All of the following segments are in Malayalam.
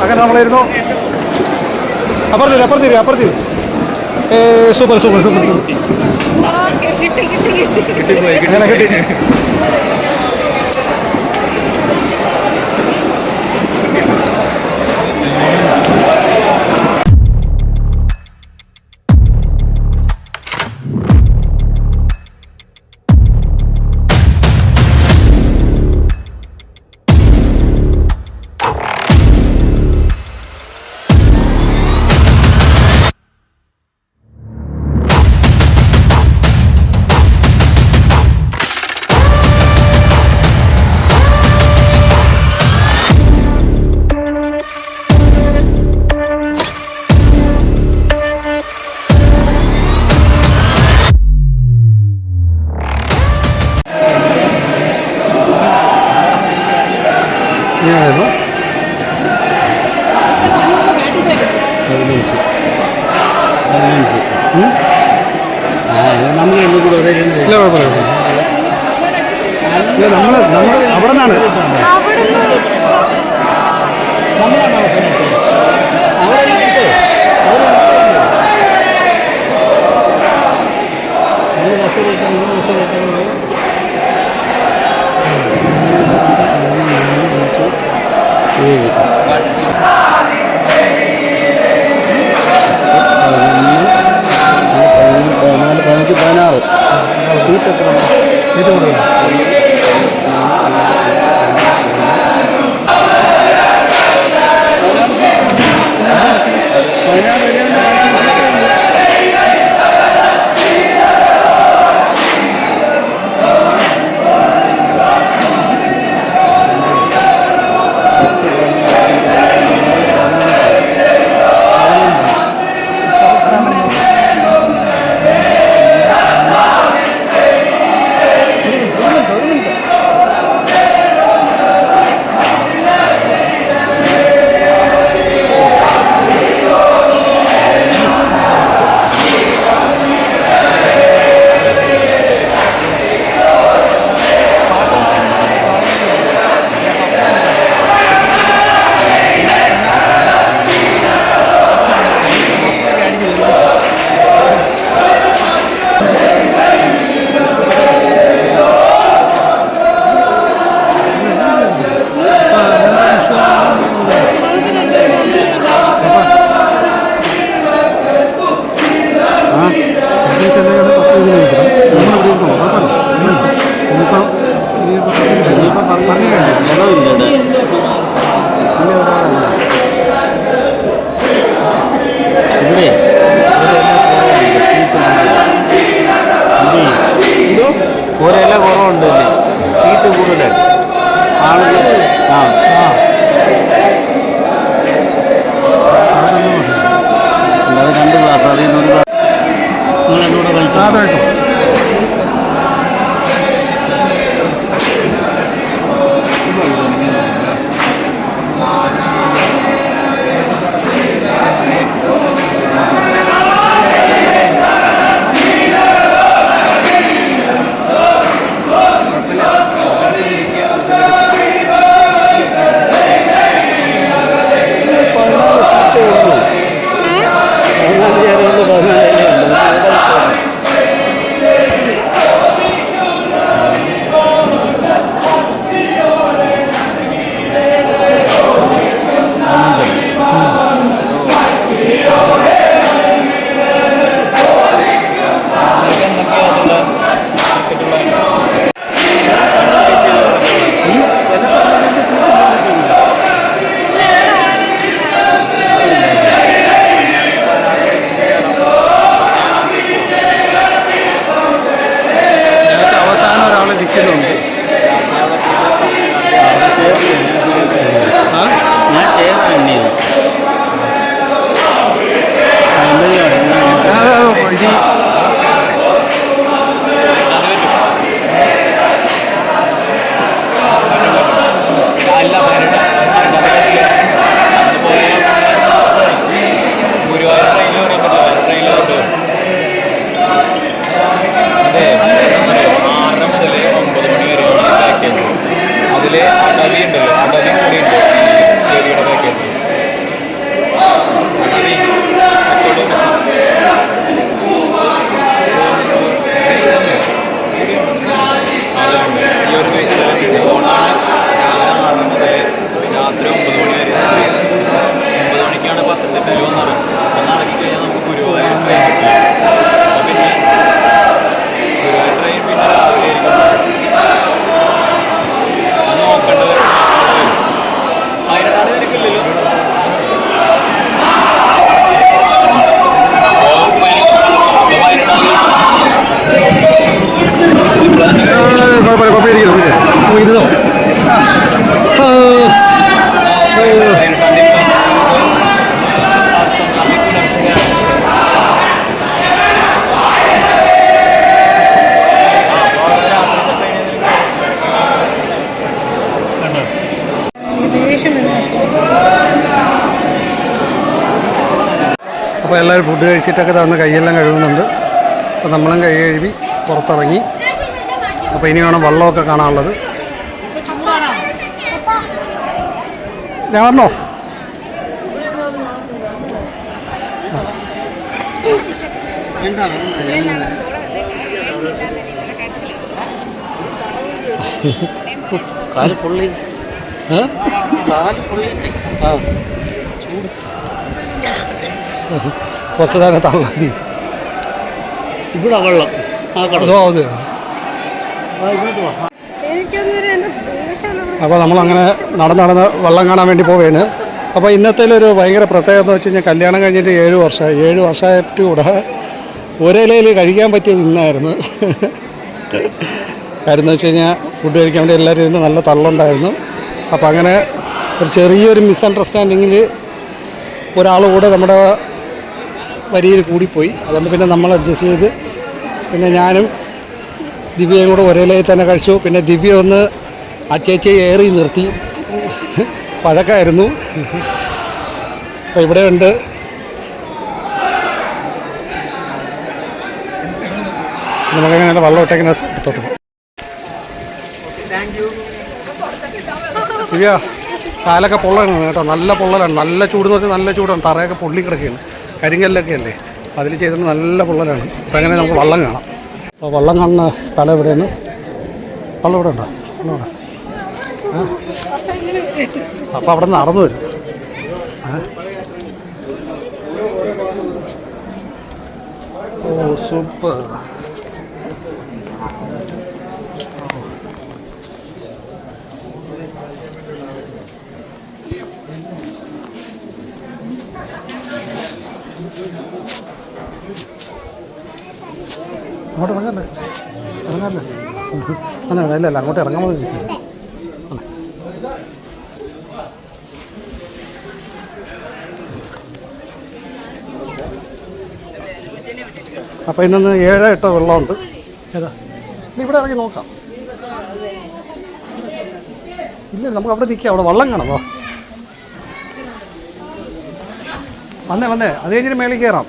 അങ്ങനെ നമ്മളായിരുന്നു. അപ്പുറത്തിരി. സൂപ്പർ കിട്ടി. നമ്മൾ അവിടെ നിന്നാണ് സീറ്റ് കൊടുക്കണം. ഒരെല്ലാം കുറവുണ്ട്, സീറ്റ് കൂടുതലാണ് ആളുകൾ. അല്ലാതെ 2 ഗ്ലാസ് അതിൽ നിന്ന് 1 ഗ്ലാസ് നിങ്ങൾ എന്നോട് കഴിച്ചു. അടവി ഉണ്ടല്ലോ, അടവി കൂടി ഉണ്ട് ഏരിയയുടെ പാക്കേജ്. അതുണ്ട് ഈ ഒരു പൈസ ഓണാണ് രാത്രി 9 മണി വരെ. 9 മണിക്കാണ് പത്തനംതിട്ടയിൽ വന്നത്. ഒന്നിറങ്ങി കഴിഞ്ഞാൽ നമുക്ക് ഗുരുവായൂർ ട്രെയിൻ കിട്ടും. അപ്പോൾ പിന്നെ ഗുരുവായൂർ ട്രെയിൻ പിന്നെ രാവിലെ ആയിരിക്കും. അത് നോക്കേണ്ടത് വയനാട് എനിക്കില്ലല്ലോ. അപ്പോൾ എല്ലാവരും ഫുഡ് കഴിച്ചിട്ടൊക്കെ തന്ന് കൈയെല്ലാം കഴുകുന്നുണ്ട്. അപ്പോൾ നമ്മളും കൈ കഴുകി പുറത്തിറങ്ങി. അപ്പോൾ ഇനി വേണം വള്ളമൊക്കെ കാണാനുള്ളത്. ഞാൻ വന്നോ? കാല് പൊള്ളി, കാല് പൊള്ളിട്ട് കുറച്ച് നേരം തള്ളി. ഇവിടെ വെള്ളം ആ കടലോ അത്. അപ്പോൾ നമ്മളങ്ങനെ നടന്ന് വെള്ളം കാണാൻ വേണ്ടി പോവുകയാണ്. അപ്പോൾ ഇന്നത്തേലൊരു ഭയങ്കര പ്രത്യേകത എന്ന് വെച്ച് കഴിഞ്ഞാൽ കല്യാണം കഴിഞ്ഞിട്ട് 7 വർഷമായി. 7 വർഷമായിട്ട് കൂടെ ഒരിലയിൽ കഴിക്കാൻ പറ്റിയത് ഇന്നായിരുന്നു. കാര്യം എന്ന് വെച്ച് കഴിഞ്ഞാൽ ഫുഡ് കഴിക്കാൻ വേണ്ടി എല്ലാവരും ഇരുന്ന് നല്ല തള്ളുണ്ടായിരുന്നു. അപ്പോൾ അങ്ങനെ ഒരു ചെറിയൊരു മിസ്അണ്ടർസ്റ്റാൻഡിങ്ങിൽ ഒരാൾ കൂടെ നമ്മുടെ വരിയിൽ കൂടിപ്പോയി. അതുകൊണ്ട് പിന്നെ നമ്മൾ അഡ്ജസ്റ്റ് ചെയ്ത് പിന്നെ ഞാനും ദിവ്യയും കൂടെ ഒരേലയിൽ തന്നെ കഴിച്ചു. പിന്നെ ദിവ്യ ഒന്ന് ആ ചേച്ചിയെ ഏറി നിർത്തി, പഴക്കമായിരുന്നു. അപ്പോൾ ഇവിടെ ഉണ്ട് നമുക്കങ്ങനെ വെള്ളം ഇട്ടേക്കുന്ന എടുത്തോട്ട് പോകും. ദിവ്യ കാലൊക്കെ പൊള്ളലാണ് കേട്ടോ, നല്ല പൊള്ളലാണ്. നല്ല ചൂട് എന്ന് പറഞ്ഞാൽ നല്ല ചൂടാണ്. തറയൊക്കെ പൊള്ളി കിടക്കുകയാണ്, കരിങ്കല്ലൊക്കെ അല്ലേ, അതിൽ ചെയ്തിട്ട് നല്ല പൊള്ളലാണ്. അപ്പോൾ അങ്ങനെ നമുക്ക് വള്ളം കാണാം. അപ്പോൾ വള്ളം കാണുന്ന സ്ഥലം എവിടെയാണ്? വള്ളം ഇവിടെ ഉണ്ടോ? വള്ളം അപ്പോൾ അവിടെ നിന്ന് നടന്നു വരും. ഓ സൂപ്പർ. അങ്ങോട്ട് ഇറങ്ങല്ലേ, ഇറങ്ങല്ലേ, ഇല്ല അല്ല അങ്ങോട്ട് ഇറങ്ങാൻ മതി. അപ്പോൾ ഇന്നൊന്ന് 7-8 വെള്ളമുണ്ട്. ഏതാ ഇവിടെ ഇറങ്ങി നോക്കാം. ഇല്ല നമുക്ക് അവിടെ നിൽക്കാം, അവിടെ വള്ളം കാണാമോ? വന്നേ അത് കഴിഞ്ഞിട്ട് മേളിൽ കയറാം.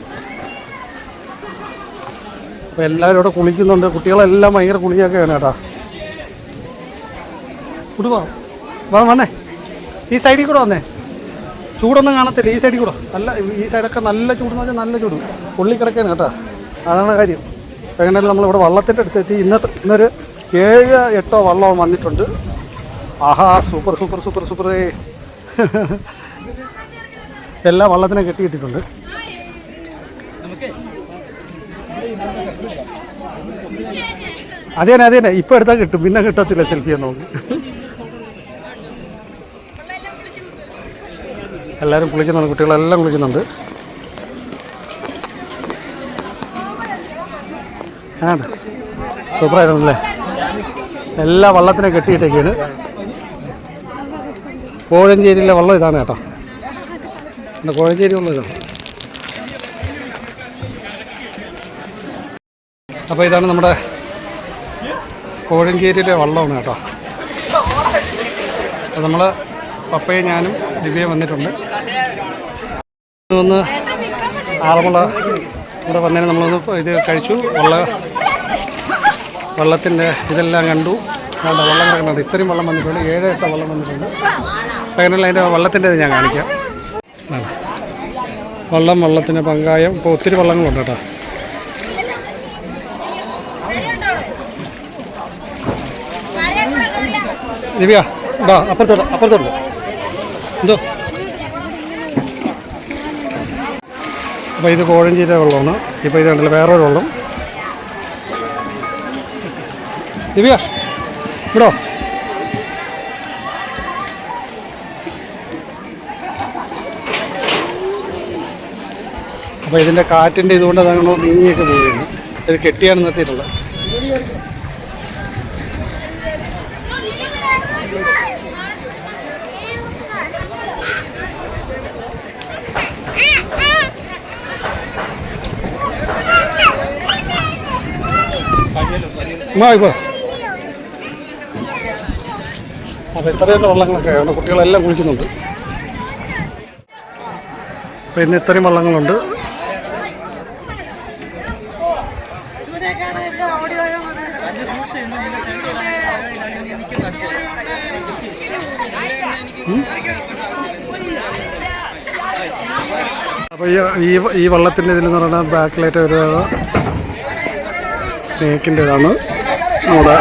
അപ്പോൾ എല്ലാവരും ഇവിടെ കുളിക്കുന്നുണ്ട്. കുട്ടികളെല്ലാം ഭയങ്കര കുളിയൊക്കെയാണ് കേട്ടോ. കുടുവാ വന്നേ, ഈ സൈഡിൽ കൂടെ വന്നേ. ചൂടൊന്നും കാണത്തില്ല ഈ സൈഡിൽ കൂടെ. നല്ല ഈ സൈഡൊക്കെ നല്ല ചൂടെന്ന് പറഞ്ഞാൽ നല്ല ചൂട് പൊള്ളിക്കിടക്കാണ് കേട്ടോ. അതാണ് കാര്യം. അപ്പോൾ എങ്ങനെയാലും നമ്മളിവിടെ വള്ളത്തിൻ്റെ അടുത്തെത്തി. ഇന്നൊരു 7-8 വള്ളം വന്നിട്ടുണ്ട്. ആഹാ സൂപ്പർ സൂപ്പർ സൂപ്പർ സൂപ്പറേ. എല്ലാ വള്ളത്തിനെ കെട്ടിയിട്ടിട്ടുണ്ട്. അതെ തന്നെ ഇപ്പം എടുത്താൽ കിട്ടും, പിന്നെ കിട്ടത്തില്ല സെൽഫി നോക്ക്. എല്ലാവരും കുളിക്കുന്നുണ്ട്, കുട്ടികളെല്ലാം കുളിക്കുന്നുണ്ട്. സൂപ്പറായിരുന്നല്ലേ. എല്ലാ വള്ളത്തിനെ കെട്ടിയിട്ടൊക്കെയാണ്. കോഴഞ്ചേരിയിലെ വള്ളം ഇതാണ് കേട്ടോ. കോഴഞ്ചേരി വള്ളം ഇതാണ്. അപ്പോൾ ഇതാണ് നമ്മുടെ കോഴഞ്ചേരിയിലെ വള്ളമാണ് കേട്ടോ. അപ്പോൾ നമ്മൾ പപ്പയും ഞാനും ദിവ്യയും വന്നിട്ടുണ്ട്. ഒന്ന് ആറന്മുള ഇവിടെ വന്നതിന് നമ്മളൊന്ന് ഇത് കഴിച്ചു. വള്ളത്തിൻ്റെ ഇതെല്ലാം കണ്ടു. വേണ്ട വെള്ളം കിടക്കുന്നുണ്ട്. ഇത്രയും വെള്ളം വന്നിട്ടുണ്ട്, 7-8 വെള്ളം വന്നിട്ടുണ്ട്. അങ്ങനെയുള്ള അതിൻ്റെ വെള്ളത്തിൻ്റെത് ഞാൻ കാണിക്കാം. വെള്ളത്തിന് പങ്കായം. ഇപ്പോൾ ഒത്തിരി വെള്ളങ്ങളുണ്ട് കേട്ടോ. ദിവ്യ ഇതാ അപ്പുറത്തോട്ട് എന്തോ. അപ്പോൾ ഇത് കോഴഞ്ചീര വെള്ളമാണ്. ഇപ്പോൾ ഇത് കണ്ടില്ല വേറൊരു വെള്ളം. ദിവ്യ ഇവിടോ. അപ്പോൾ ഇതിൻ്റെ കാറ്റിൻ്റെ ഇതുകൊണ്ട് അതങ്ങനെ നീങ്ങിയൊക്കെ പോവുകയാണ്. ഇത് കെട്ടിയാണ് നിർത്തിയിട്ടുള്ളത്. ഇപ്പോൾ അപ്പോൾ ഇത്രയും വെള്ളങ്ങളൊക്കെയാണ്. കുട്ടികളെല്ലാം കുളിക്കുന്നുണ്ട്. അപ്പോൾ ഇന്ന് ഇത്രയും വെള്ളങ്ങളുണ്ട്. അപ്പോൾ ഈ വെള്ളത്തിൻ്റെ ഇതിലെന്ന് പറഞ്ഞാൽ ബാക്കിലായിട്ട് ഒരു സ്നേക്കിൻ്റെതാണ്. നമ്മുടെ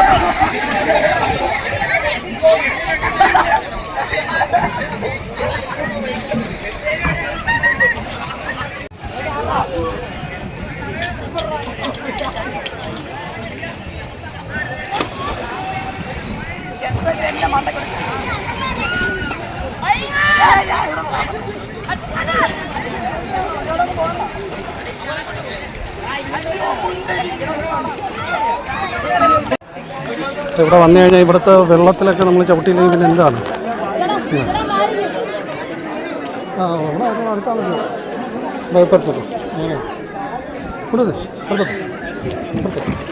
ഇവിടെ വന്നു കഴിഞ്ഞാൽ ഇവിടുത്തെ വെള്ളത്തിലൊക്കെ നമ്മൾ ചവിട്ടിയില്ലെങ്കിൽ പിന്നെ എന്താണ്? ഇവിടെ അടുത്താൽ മതി. ഭയപ്പെടുത്തുള്ളൂ.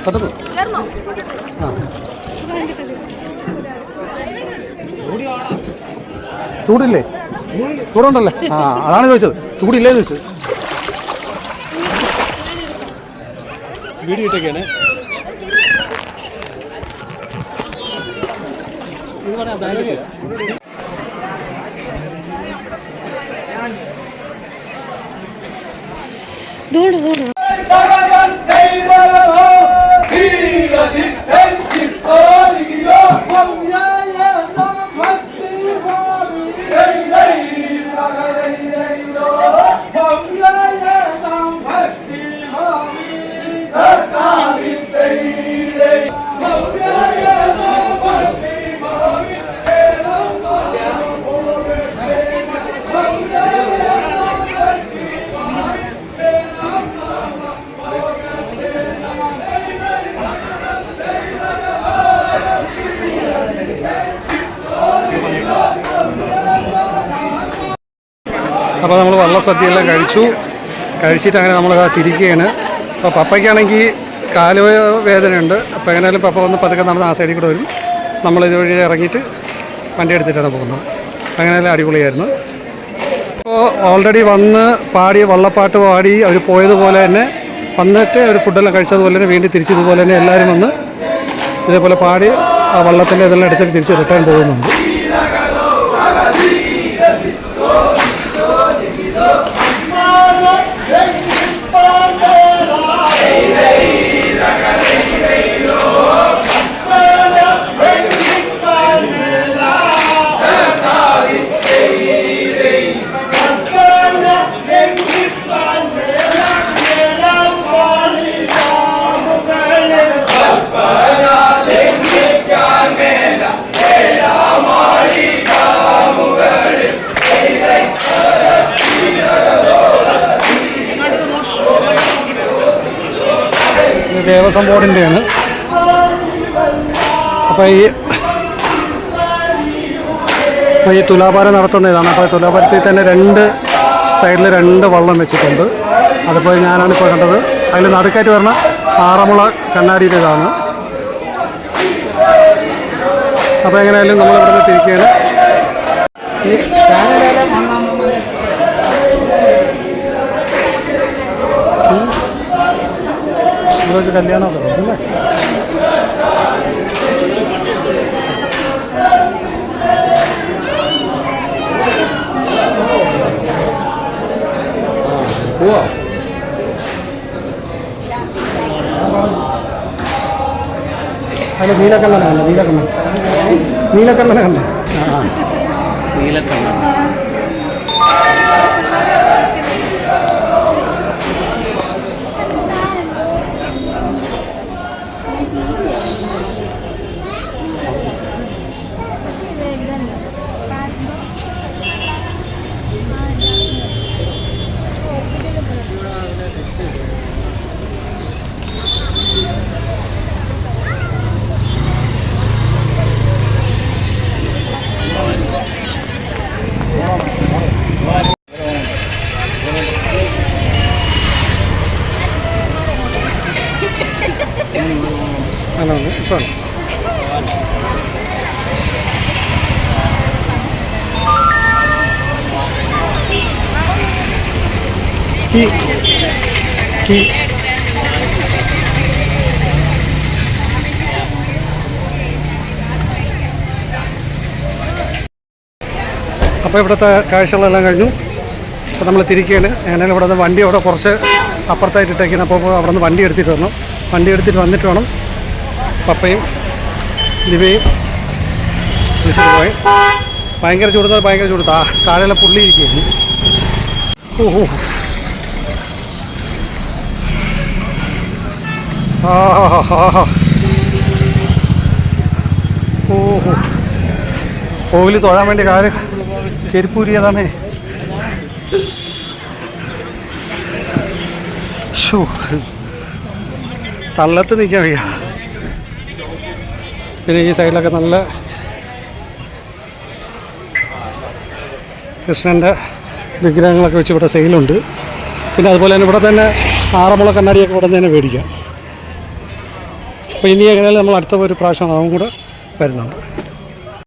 പറ്റത്തു. ചൂടില്ലേ? ചൂടുണ്ടല്ലേ? അതാണ് ചോദിച്ചത്. ചൂടില്ലേന്ന് ചോദിച്ചത്. വീഡിയോ ഇട്ടൊക്കെയാണ്. അപ്പോൾ നമ്മൾ വള്ളസദ്യയെല്ലാം കഴിച്ചിട്ട് അങ്ങനെ നമ്മൾ തിരിക്കുകയാണ്. അപ്പോൾ പപ്പയ്ക്കാണെങ്കിൽ കാല് വേദനയുണ്ട്. അപ്പോൾ എങ്ങനെയാലും പപ്പ വന്ന് പതുക്കെ നടന്ന് ആ സൈഡിൽ കൂടെ വരും. നമ്മളിതുവഴി ഇറങ്ങിയിട്ട് വണ്ടി എടുത്തിട്ടാണ് പോകുന്നത്. അങ്ങനെയെല്ലാം അടിപൊളിയായിരുന്നു. അപ്പോൾ ഓൾറെഡി വന്ന് വള്ളപ്പാട്ട് പാടി അവർ പോയതുപോലെ തന്നെ വന്നിട്ട് അവർ ഫുഡെല്ലാം കഴിച്ചതുപോലെ തന്നെ വീണ്ടും തിരിച്ചതുപോലെ തന്നെ എല്ലാവരും വന്ന് ഇതേപോലെ പാടി ആ വള്ളത്തിൻ്റെ ഇതെല്ലാം എടുത്തിട്ട് തിരിച്ച് റിട്ടേൺ പോകുന്നുണ്ട്. ദേവസ്വം ബോർഡിൻ്റെയാണ്. അപ്പോൾ ഈ തുലാഭാരം നടത്തുന്ന ഇതാണ്. അപ്പോൾ തുലാഭാരത്തിൽ തന്നെ 2 സൈഡിൽ 2 വള്ളം വെച്ചിട്ടുണ്ട്. അതിപ്പോൾ ഞാനാണ് ഇപ്പോൾ കണ്ടത്. അതിൽ നടുക്കായിട്ട് വരുന്ന ആറന്മുള കണ്ണാടിയുടെ ഇതാണ്. അപ്പോൾ എങ്ങനെയായാലും നമ്മളിവിടുന്ന് തിരിക്കുകയാണ്. കല്യാണമൊക്കെ അല്ലേ? പോവാ അതിൽ നീലക്കണ്ണനെ കണ്ട നീലക്കണ്ണനെ കണ്ട നീലക്കണ്ണൻ. ആണോ ഇപ്പം കീ അപ്പോൾ ഇവിടുത്തെ കാഴ്ചകളെല്ലാം കഴിഞ്ഞു. അപ്പോൾ നമ്മൾ തിരിക്കുകയാണ്. ഞാൻ ഇവിടെ നിന്ന് വണ്ടി അവിടെ കുറച്ച് അപ്പുറത്തായിട്ട് ഇട്ടേക്കുന്നത്. അപ്പോൾ അവിടെ നിന്ന് വണ്ടി എടുത്തിട്ട് വരണം. വണ്ടി എടുത്തിട്ട് വന്നിട്ട് വേണം പപ്പയും ദിവയും വിളിച്ചിട്ട് പോയി. ഭയങ്കര ചൂടുന്നത് ഭയങ്കര ചൂട്. താഴെയുള്ള പുള്ളി ഇരിക്കുകയാണ്. ഓഹോ ഓഹോ കോവിൽ തൊഴാൻ വേണ്ടി കാര്യം ചെരുപ്പൂരിയതാണേ. ഷൂ തള്ളത്ത് നിൽക്കാൻ വയ്യ. പിന്നെ ഈ സൈഡിലൊക്കെ നല്ല കൃഷ്ണൻ്റെ വിഗ്രഹങ്ങളൊക്കെ വെച്ച് ഇവിടെ സെയിലുണ്ട്. പിന്നെ അതുപോലെ തന്നെ ഇവിടെ തന്നെ ആറന്മുള കണ്ണാടിയൊക്കെ ഇവിടെ തന്നെ മേടിക്കാം. അപ്പോൾ ഇനി എങ്ങനെയാലും നമ്മൾ അടുത്ത ഒരു പ്രാവശ്യം അതും കൂടെ വരുന്നുണ്ട്.